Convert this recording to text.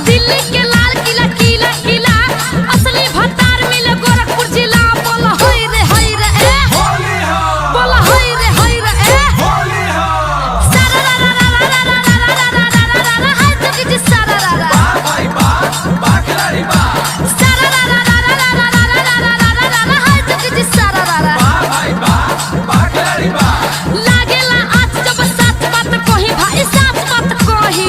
दिल्ली के लाल किला किला किला असली भतार मिले गोरखपुर जिला। बोला होई रे ए बोला होई रे ए सारा रा रा रा रा रा रा रा रा रा रा रा हाय जगी जी सारा रा रा सारा रा रा रा रा रा रा रा रा रा रा हाय जगी जी सारा रा रा लागेला आज जब साथ बात कही भाई साथ बात कही।